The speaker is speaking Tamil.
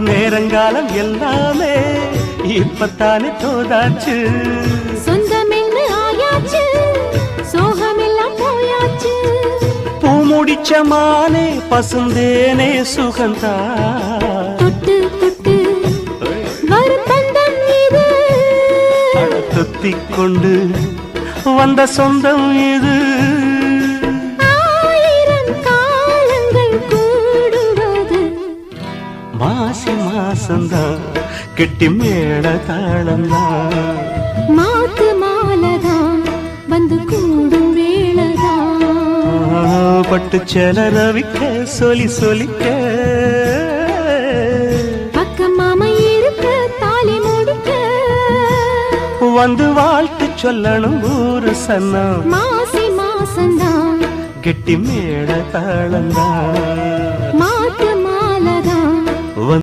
நேரங்காலம் எல்லாமே இப்பத்தானே தோதாச்சு. சொந்தமென்னு ஆயாச்சு, சோகமெல்லாம் போயாச்சு. பூமுடிச்ச மானே பசுந்தேனே சுகந்தா. தொட்டு தொட்டு வரும் பந்தம் இது, தொத்திக் கொண்டு வந்த சொந்தம் இது. ஆயிரம் காலங்கள் கூடுவது மாசி மாசந்தான் கெட்டி மேள தாளந்தான். மாத்து மாலதான் வந்து கூடும் வேளதான். பட்டு செல ரவிக்க சொல்லி சொல்லிக்க பக்கம் மாமா இருக்க தாலி முடிக்க வந்து வாழ்த்து சொல்லணும் ஊரு சன்னம். மாசி மாசந்தான் கெட்டி மேள தாளந்தான்.